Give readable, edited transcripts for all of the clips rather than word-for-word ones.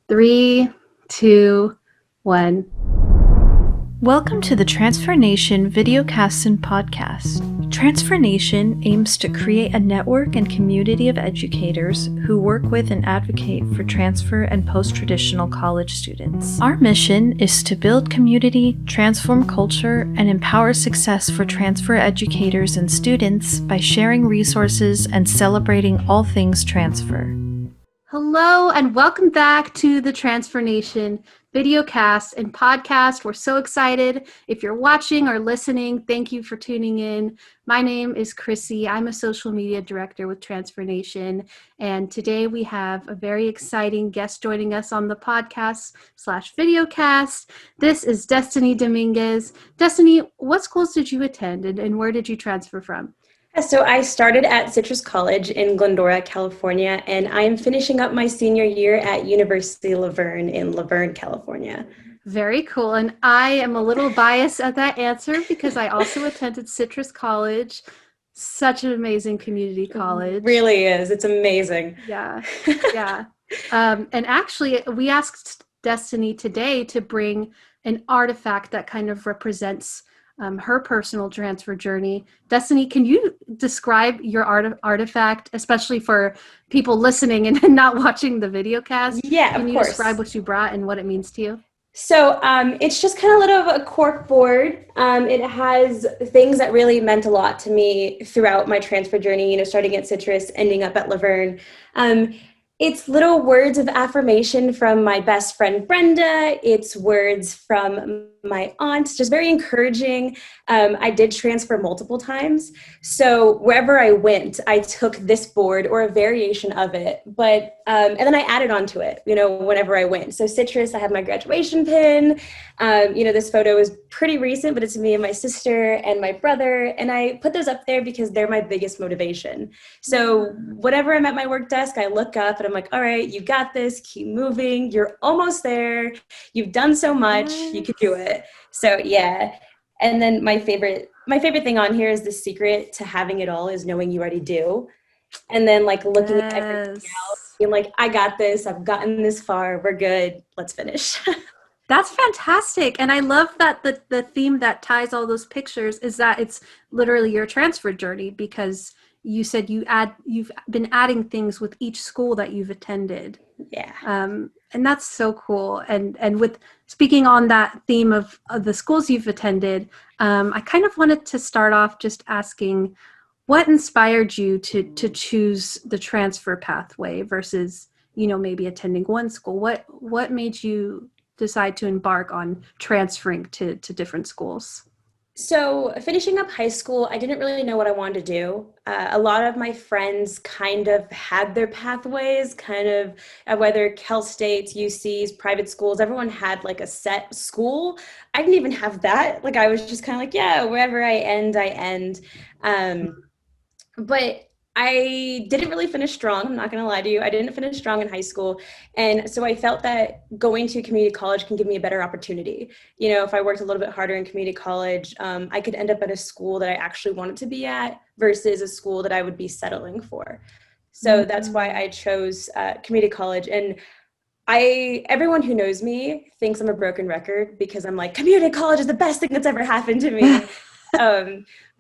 Three, two, one. Welcome to the Transfer Nation videocast and podcast. Transfer Nation aims to create a network and community of educators who work with and advocate for transfer and post-traditional college students. Our mission is to build community, transform culture, and empower success for transfer educators and students by sharing resources and celebrating all things transfer. Hello and welcome back to the Transfer Nation videocast and podcast. We're so excited. If you're watching or listening, thank you for tuning in. My name is Chrissy. I'm a social media director with Transfer Nation. And today we have a very exciting guest joining us on the podcast/videocast. This is Destiny Dominguez. Destiny, what schools did you attend and where did you transfer from? So I started at Citrus College in Glendora, California, and I'm finishing up my senior year at University of La Verne in La Verne, California. Very cool. And I am a little biased at that answer because I also attended Citrus College. Such an amazing community college. It really is. It's amazing. Yeah. Yeah. And actually, we asked Destiny today to bring an artifact that kind of represents her personal transfer journey. Destiny, can you describe your artifact, especially for people listening and not watching the video cast? Yeah, of course. Can you describe what you brought and what it means to you? So it's just kind of a little of a cork board. It has things that really meant a lot to me throughout my transfer journey, starting at Citrus, ending up at La Verne. It's little words of affirmation from my best friend, Brenda. It's words from my aunt, just very encouraging. I did transfer multiple times. So wherever I went, I took this board or a variation of it, and then I added on to it, whenever I went. So Citrus, I have my graduation pin. This photo is pretty recent, but it's me and my sister and my brother. And I put those up there because they're my biggest motivation. So whenever I'm at my work desk, I look up and I'm like, all right, you got this, keep moving. You're almost there. You've done so much. You can do it. So yeah. And then my favorite thing on here is the secret to having it all is knowing you already do. And then looking at everything else, being like, I got this. I've gotten this far. We're good. Let's finish. That's fantastic. And I love that the theme that ties all those pictures is that it's literally your transfer journey, because you said you've been adding things with each school that you've attended. Yeah. And that's so cool. And with speaking on that theme of the schools you've attended, I kind of wanted to start off just asking what inspired you to choose the transfer pathway versus, maybe attending one school. What made you decide to embark on transferring to different schools? So finishing up high school, I didn't really know what I wanted to do. A lot of my friends kind of had their pathways, whether Cal States, UCs, private schools, everyone had a set school. I didn't even have that. I was just kind of yeah, wherever I end, I end. But I didn't really finish strong. I'm not going to lie to you. I didn't finish strong in high school. And so I felt that going to community college can give me a better opportunity. If I worked a little bit harder in community college, I could end up at a school that I actually wanted to be at versus a school that I would be settling for. So that's why I chose community college. And everyone who knows me thinks I'm a broken record because I'm community college is the best thing that's ever happened to me.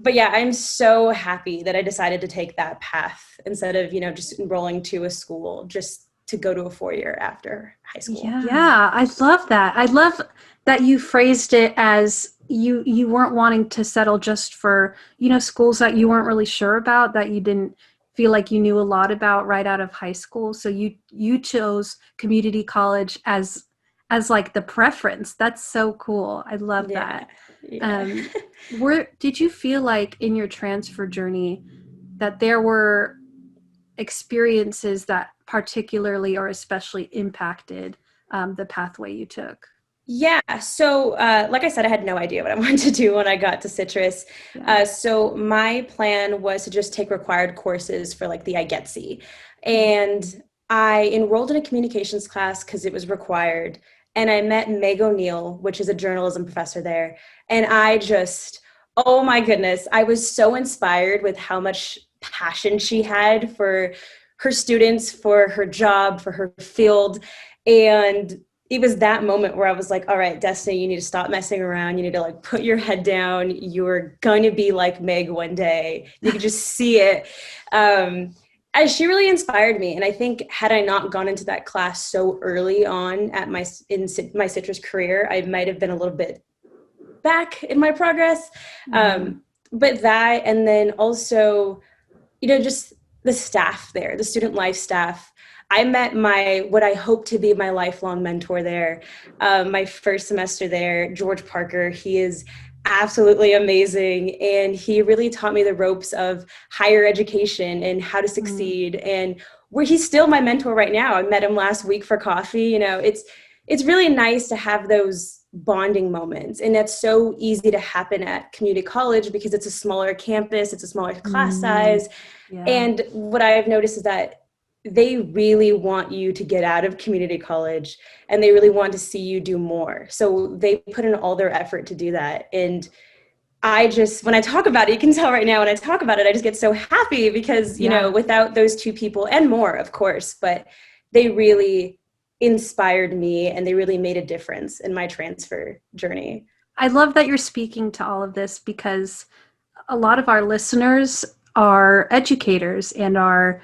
But yeah, I'm so happy that I decided to take that path instead of, just enrolling to a school just to go to a 4-year after high school. Yeah, I love that. I love that you phrased it as you weren't wanting to settle just for, schools that you weren't really sure about, that you didn't feel like you knew a lot about right out of high school. So you chose community college as the preference. That's so cool. I love that. Yeah. Did you feel like in your transfer journey that there were experiences that particularly or especially impacted the pathway you took? Yeah. So like I said, I had no idea what I wanted to do when I got to Citrus. Yeah. So my plan was to just take required courses for the IGETC. And I enrolled in a communications class because it was required. And I met Meg O'Neill, which is a journalism professor there. And oh my goodness, I was so inspired with how much passion she had for her students for her job, for her field. And it was that moment where I was like, all right, Destiny, you need to stop messing around. You need to like put your head down. You're going to be like Meg one day. You could just see it. As she really inspired me. And I think had I not gone into that class so early on at my citrus career, I might have been a little bit back in my progress. But that, and then also, just the staff there, the student life staff. I met what I hope to be my lifelong mentor there. My first semester there, George Parker. He is absolutely amazing. And he really taught me the ropes of higher education and how to succeed. And where he's still my mentor right now. I met him last week for coffee. It's really nice to have those bonding moments. And that's so easy to happen at community college because it's a smaller campus, it's a smaller class size. Yeah. And what I've noticed is that they really want you to get out of community college and they really want to see you do more. So they put in all their effort to do that. And when I talk about it, you can tell right now when I talk about it, I just get so happy because, without those two people and more, of course, but they really inspired me and they really made a difference in my transfer journey. I love that you're speaking to all of this because a lot of our listeners are educators and are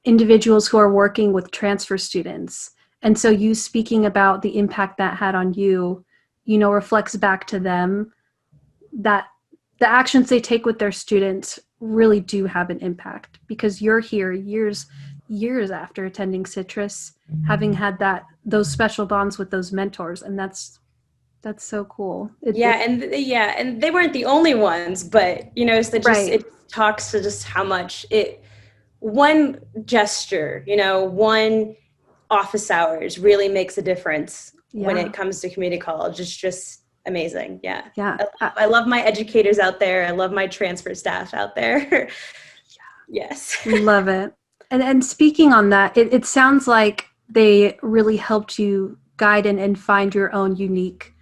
individuals who are working with transfer students. And so you speaking about the impact that had on you, reflects back to them that the actions they take with their students really do have an impact because you're here years after attending Citrus, having had those special bonds with those mentors. And that's so cool. And they weren't the only ones, but it talks to just how much one gesture, one office hours really makes a difference when it comes to community college. It's just amazing. Yeah. I love my educators out there. I love my transfer staff out there. Yes. Love it. And speaking on that, it sounds like they really helped you guide and find your own unique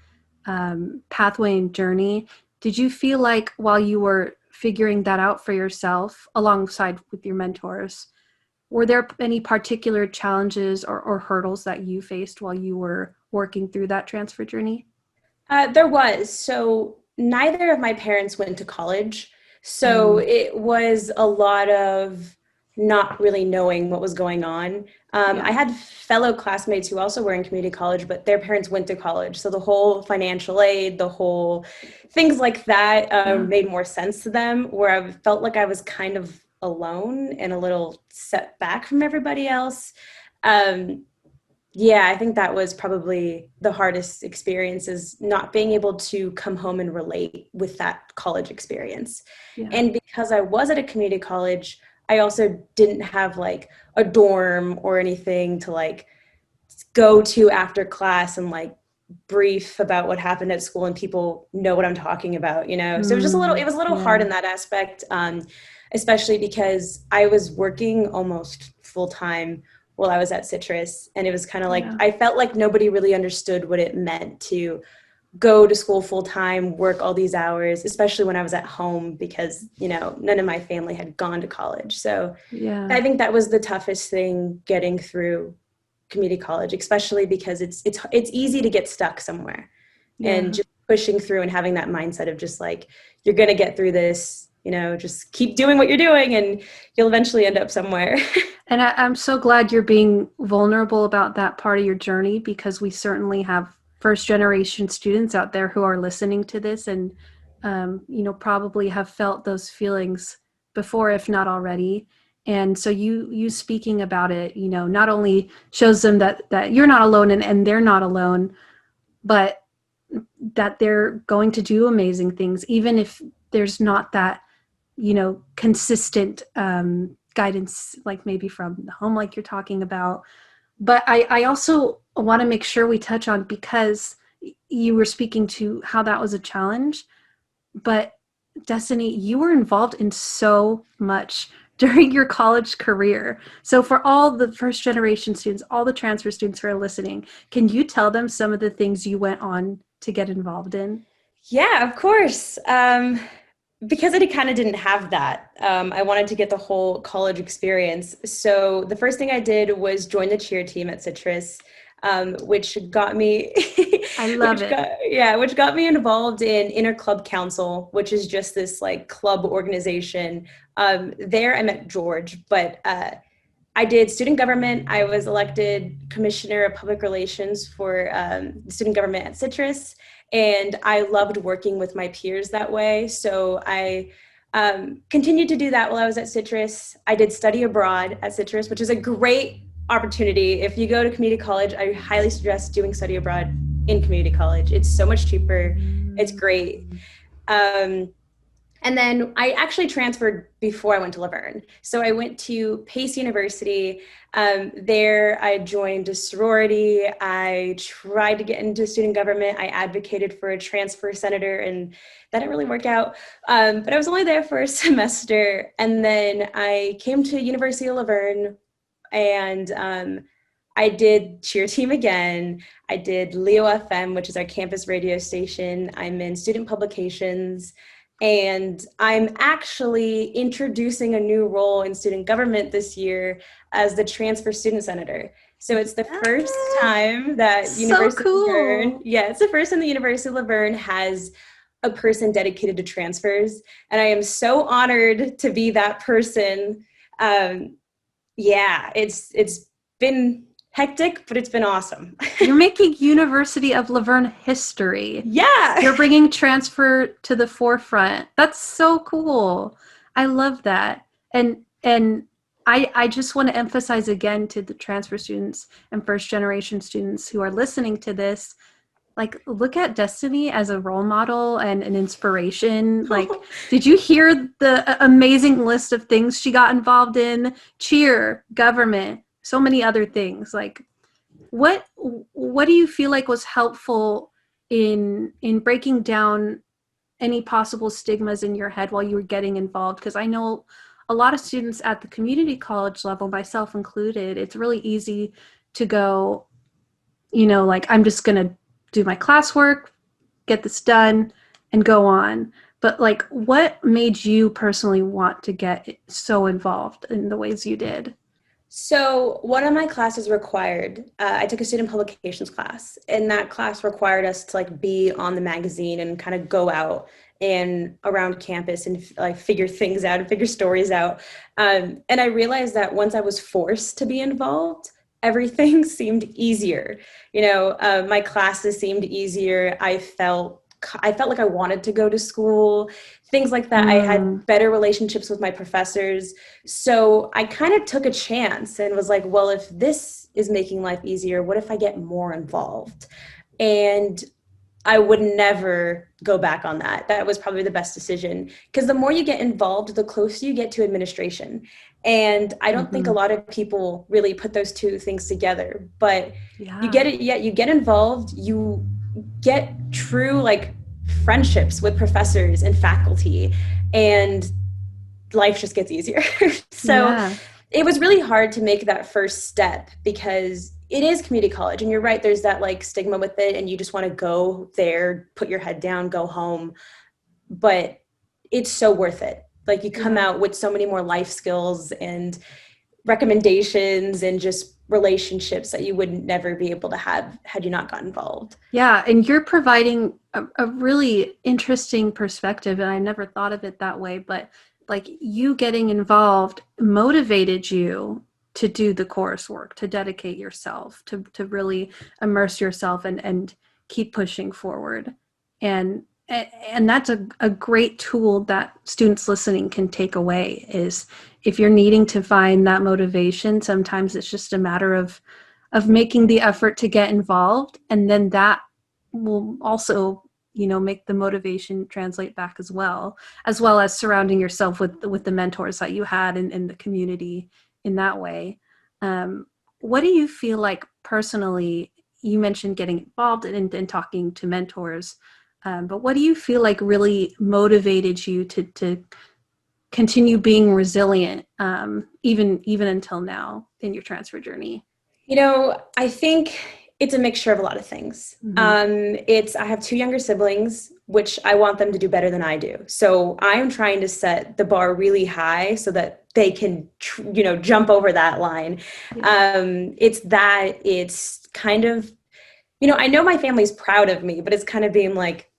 pathway and journey. Did you feel like while you were figuring that out for yourself alongside with your mentors, were there any particular challenges or hurdles that you faced while you were working through that transfer journey? There was. So neither of my parents went to college. So it was a lot of not really knowing what was going on. I had fellow classmates who also were in community college, but their parents went to college. So the whole financial aid, the whole things like that made more sense to them, where I felt like I was kind of alone and a little set back from everybody else. I think that was probably the hardest experience, is not being able to come home and relate with that college experience. Yeah. And because I was at a community college, I also didn't have like a dorm or anything to like go to after class and like brief about what happened at school and people know what I'm talking about, So it was just it was a little hard in that aspect, especially because I was working almost full time while I was at Citrus. And it was kind of like, I felt like nobody really understood what it meant to go to school full time, work all these hours, especially when I was at home because, none of my family had gone to college. So I think that was the toughest thing getting through community college, especially because it's easy to get stuck somewhere and just pushing through and having that mindset of just like, you're going to get through this, just keep doing what you're doing and you'll eventually end up somewhere. And I'm so glad you're being vulnerable about that part of your journey, because we certainly have first generation students out there who are listening to this and, probably have felt those feelings before, if not already. And so you speaking about it, not only shows them that you're not alone and they're not alone, but that they're going to do amazing things, even if there's not that, consistent guidance, like maybe from the home, like you're talking about. But I also want to make sure we touch on, because you were speaking to how that was a challenge, but Destiny, you were involved in so much during your college career. So for all the first generation students, all the transfer students who are listening, can you tell them some of the things you went on to get involved in? Yeah, of course. because I kind of didn't have that, I wanted to get the whole college experience. So the first thing I did was join the cheer team at Citrus, which got me, I love it. which got me involved in Inter Club Council, which is just this like club organization. There I met George, but I did student government. I was elected commissioner of public relations for student government at Citrus, and I loved working with my peers that way. So I continued to do that while I was at Citrus. I did study abroad at Citrus, which is a great opportunity. If you go to community college, I highly suggest doing study abroad in community college. It's so much cheaper. It's great. And then I actually transferred before I went to La Verne. So I went to Pace University. There I joined a sorority. I tried to get into student government. I advocated for a transfer senator, and that didn't really work out. But I was only there for a semester. And then I came to University of La Verne, and I did cheer team again. I did Leo FM, which is our campus radio station. I'm in student publications. And I'm actually introducing a new role in student government this year as the transfer student senator. So it's the first time that University of La Verne, it's the first time the University of La Verne has a person dedicated to transfers. And I am so honored to be that person. It's been hectic, but it's been awesome. You're making University of La Verne history. Yeah. You're bringing transfer to the forefront. That's so cool. I love that. And I just want to emphasize again to the transfer students and first generation students who are listening to this, like, look at Destiny as a role model and an inspiration. Like, did you hear the amazing list of things she got involved in? Cheer, government, so many other things. Like, what do you feel like was helpful in breaking down any possible stigmas in your head while you were getting involved? Because I know a lot of students at the community college level, myself included, it's really easy to go, like, I'm just going to do my classwork, get this done, and go on. But like, what made you personally want to get so involved in the ways you did? So one of my classes required, I took a student publications class, and that class required us to like be on the magazine and kind of go out and around campus and like figure things out and figure stories out. And I realized that once I was forced to be involved, everything seemed easier. My classes seemed easier. I felt like I wanted to go to school, things like that. I had better relationships with my professors. So I kind of took a chance and was like, well, if this is making life easier, what if I get more involved? And I would never go back on that. That was probably the best decision, because the more you get involved, the closer you get to administration. And I don't think a lot of people really put those two things together, but you get involved, you get true like friendships with professors and faculty, and life just gets easier. So it was really hard to make that first step, because it is community college, and you're right, there's that like stigma with it, and you just want to go there, put your head down, go home. But it's so worth it. Like, you come out with so many more life skills and recommendations and just relationships that you would never be able to have had you not got involved. Yeah, and you're providing a really interesting perspective, and I never thought of it that way, but like, you getting involved motivated you to do the coursework, to dedicate yourself, to really immerse yourself and keep pushing forward. And that's a great tool that students listening can take away, is if you're needing to find that motivation, sometimes it's just a matter of making the effort to get involved, and then that will also make the motivation translate back as well as surrounding yourself with the mentors that you had in the community in that way. What do you feel like personally? You mentioned getting involved and talking to mentors, but what do you feel like really motivated you to continue being resilient, even until now in your transfer journey? I think it's a mixture of a lot of things. I have two younger siblings. which I want them to do better than I do. So I'm trying to set the bar really high so that they can, jump over that line. Yeah. It's kind of, I know my family's proud of me, but it's kind of being like,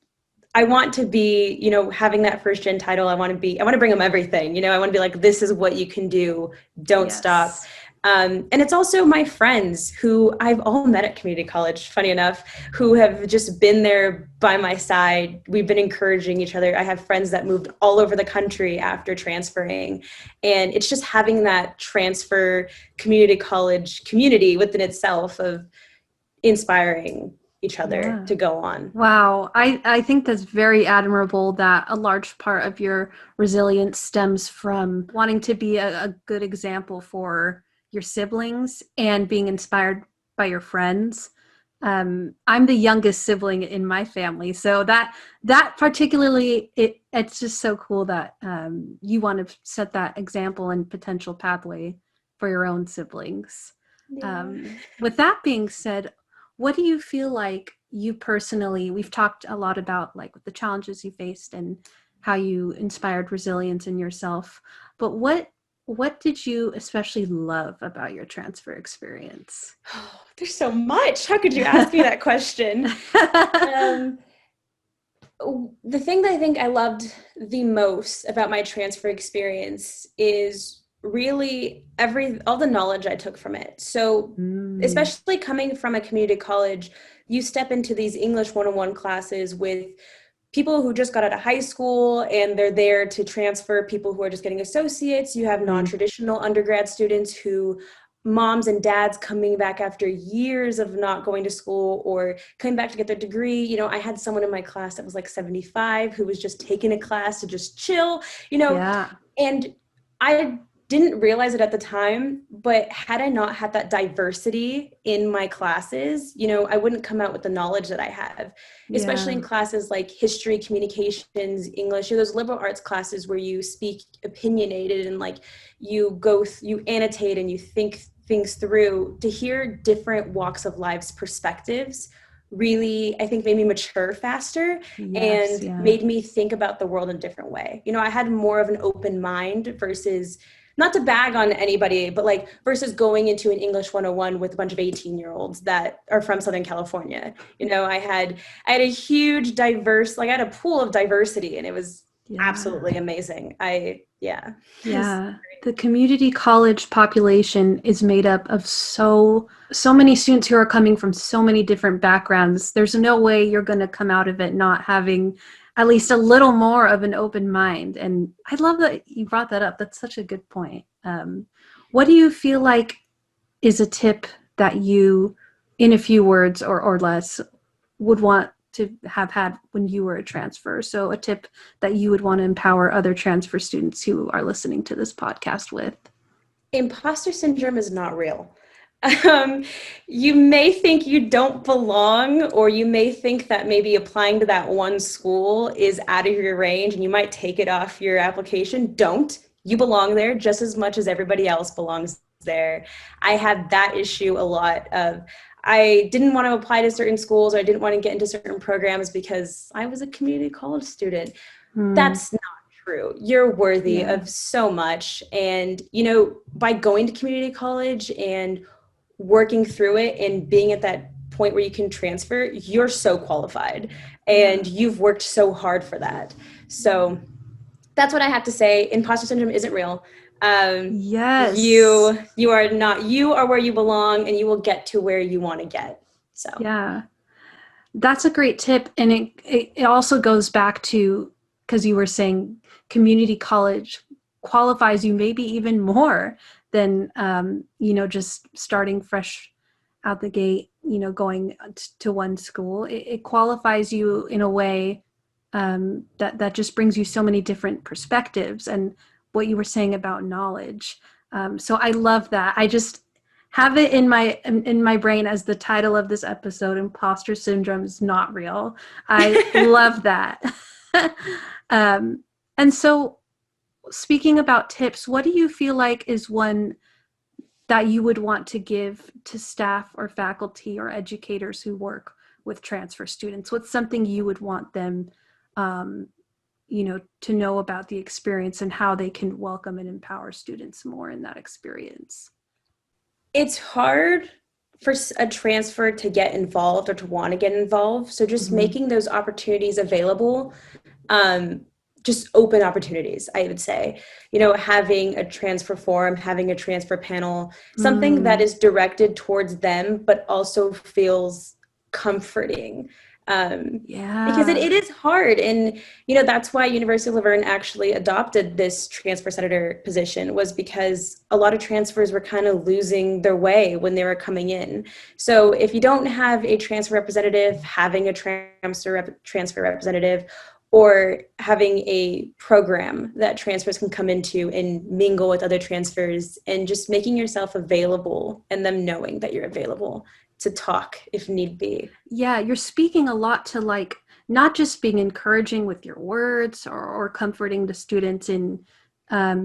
I want to be, having that first gen title. I want to bring them everything. I want to be like, this is what you can do. Don't stop. Yes. And it's also my friends who I've all met at community college, funny enough, who have just been there by my side. We've been encouraging each other. I have friends that moved all over the country after transferring. And it's just having that transfer community college community within itself of inspiring each other Yeah. to go on. Wow. I think that's very admirable that a large part of your resilience stems from wanting to be a good example for your siblings and being inspired by your friends. I'm the youngest sibling in my family, so that particularly it's just so cool that you want to set that example and potential pathway for your own siblings. Yeah. With that being said, what do you feel like you personally, we've talked a lot about like the challenges you faced and how you inspired resilience in yourself, but what did you especially love about your transfer experience? Oh, there's so much. How could you ask me that question? Um, the thing that I think I loved the most about my transfer experience is really all the knowledge I took from it. So, Mm, especially coming from a community college, you step into these English 101 classes with people who just got out of high school and they're there to transfer, people who are just getting associates. You have mm, non-traditional undergrad students who moms and dads coming back after years of not going to school or coming back to get their degree. I had someone in my class that was like 75 who was just taking a class to just chill, yeah. and I didn't realize it at the time, but had I not had that diversity in my classes, I wouldn't come out with the knowledge that I have, especially Yeah. in classes like history, communications, English, those liberal arts classes where you speak opinionated and like you annotate and you think things through. To hear different walks of life's perspectives really, I think, made me mature faster Yes. and Yeah. made me think about the world in a different way. I had more of an open mind versus, not to bag on anybody, but like versus going into an English 101 with a bunch of 18-year-olds that are from Southern California. I had a huge diverse, like I had a pool of diversity and it was Yeah. absolutely amazing. Yeah. Yeah, the community college population is made up of so many students who are coming from so many different backgrounds. There's no way you're going to come out of it not having at least a little more of an open mind. And I love that you brought that up. That's such a good point. What do you feel like is a tip that you, in a few words or less, would want to have had when you were a transfer? So a tip that you would want to empower other transfer students who are listening to this podcast with. Imposter syndrome is not real. Um, you may think you don't belong, or you may think that maybe applying to that one school is out of your range and you might take it off your application. Don't. You belong there just as much as everybody else belongs there. I had that issue a lot of, I didn't want to apply to certain schools or I didn't want to get into certain programs because I was a community college student. Hmm. That's not true. You're worthy Yeah. of so much. And, by going to community college and working through it and being at that point where you can transfer, you're so qualified Yeah. and you've worked so hard for that. So that's what I have to say. Imposter syndrome isn't real. Yes. You are not, you are where you belong and you will get to where you want to get. So Yeah. That's a great tip. And it also goes back to, because you were saying community college qualifies you maybe even more than, just starting fresh out the gate, going to one school. It qualifies you in a way that just brings you so many different perspectives and what you were saying about knowledge. So I love that. I just have it in my brain as the title of this episode: Imposter Syndrome is not real. I love that. um, and so, speaking about tips, what do you feel like is one that you would want to give to staff or faculty or educators who work with transfer students? What's something you would want them to know about the experience and how they can welcome and empower students more in that experience? It's hard for a transfer to get involved or to want to get involved. So just making those opportunities available, just open opportunities, I would say, having a transfer forum, having a transfer panel, something that is directed towards them, but also feels comforting. Because it is hard. And, that's why University of La Verne actually adopted this transfer senator position, was because a lot of transfers were kind of losing their way when they were coming in. So if you don't have a transfer representative, having a transfer representative, or having a program that transfers can come into and mingle with other transfers, and just making yourself available and them knowing that you're available to talk if need be. Yeah, you're speaking a lot to not just being encouraging with your words or comforting the students in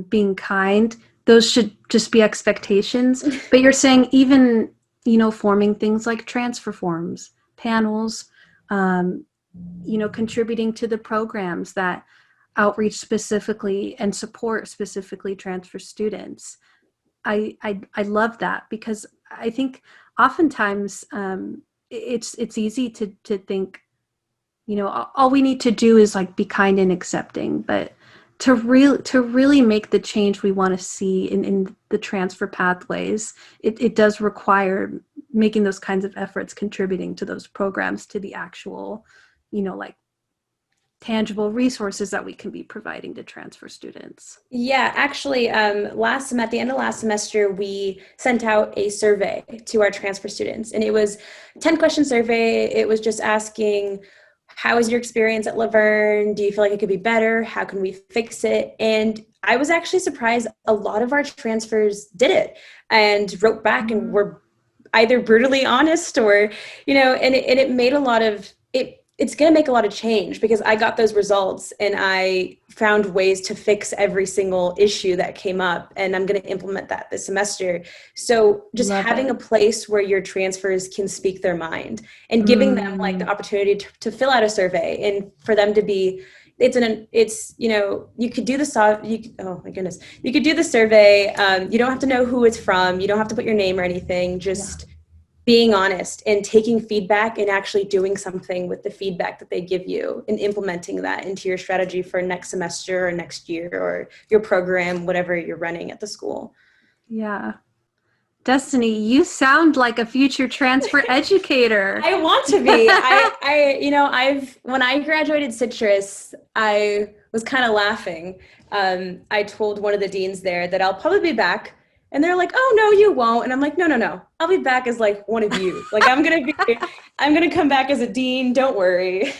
being kind. Those should just be expectations. But you're saying even, forming things like transfer forums, panels, contributing to the programs that outreach specifically and support specifically transfer students. I love that, because I think oftentimes it's easy to think, all we need to do is be kind and accepting, but to really make the change we want to see in the transfer pathways, it does require making those kinds of efforts, contributing to those programs, to the actual, tangible resources that we can be providing to transfer students. Yeah, actually, at the end of last semester, we sent out a survey to our transfer students, and it was a 10-question survey. It was just asking, how is your experience at La Verne? Do you feel like it could be better? How can we fix it? And I was actually surprised a lot of our transfers did it and wrote back and were either brutally honest or, and it made a lot of it. It's going to make a lot of change, because I got those results and I found ways to fix every single issue that came up, and I'm going to implement that this semester. So just having a place where your transfers can speak their mind, and giving them the opportunity to fill out a survey, and for them to be, you could do you could do the survey. You don't have to know who it's from. You don't have to put your name or anything. Just being honest and taking feedback and actually doing something with the feedback that they give you, and implementing that into your strategy for next semester or next year or your program, whatever you're running at the school. Yeah. Destiny, you sound like a future transfer educator. I want to be. When I graduated Citrus, I was kind of laughing. I told one of the deans there that I'll probably be back. And they're like, oh, no, you won't. And I'm like, no. I'll be back as one of you. I'm going to come back as a dean. Don't worry.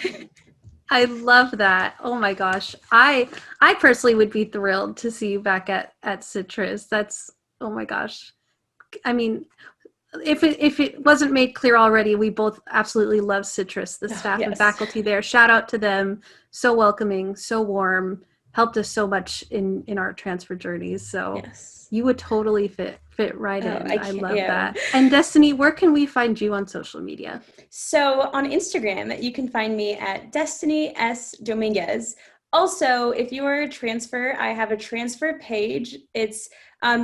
I love that. Oh my gosh. I personally would be thrilled to see you back at Citrus. That's, oh my gosh. I mean, if it wasn't made clear already, we both absolutely love Citrus, the staff and faculty there. Shout out to them. So welcoming, so warm, helped us so much in our transfer journeys. So you would totally fit right in. I love that. And Destiny, where can we find you on social media? So on Instagram, you can find me at Destiny S. Dominguez. Also, if you are a transfer, I have a transfer page. It's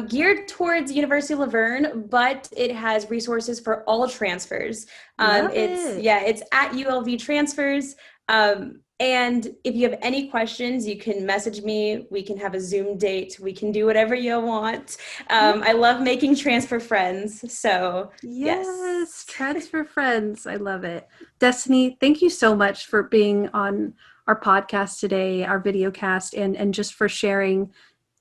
geared towards University of La Verne, but it has resources for all transfers. It's at ULV Transfers. And if you have any questions, you can message me. We can have a Zoom date. We can do whatever you want. I love making transfer friends. So yes, transfer friends. I love it. Destiny, thank you so much for being on our podcast today, our video cast, and just for sharing,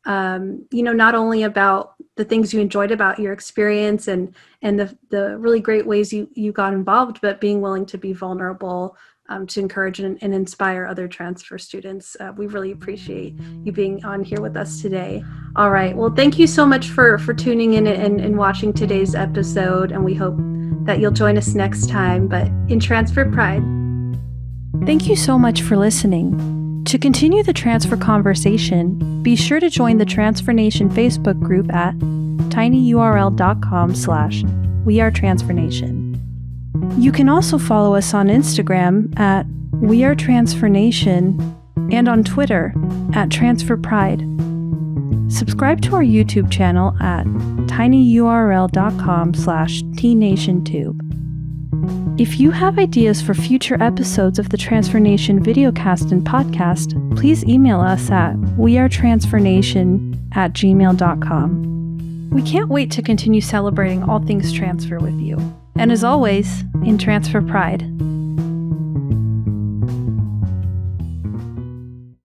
not only about the things you enjoyed about your experience and the really great ways you got involved, but being willing to be vulnerable, to encourage and inspire other transfer students. We really appreciate you being on here with us today. All right. Well, thank you so much for tuning in and watching today's episode. And we hope that you'll join us next time, but in Transfer Pride. Thank you so much for listening. To continue the transfer conversation, be sure to join the Transfer Nation Facebook group at tinyurl.com/wearetransfernation. You can also follow us on Instagram at We Are Transfer Nation, and on Twitter at Transfer Pride. Subscribe to our YouTube channel at tinyurl.com/tnationtube. If you have ideas for future episodes of the Transfer Nation videocast and podcast, please email us at wearetransfornation@gmail.com. We can't wait to continue celebrating all things transfer with you. And as always, in Transfer Pride.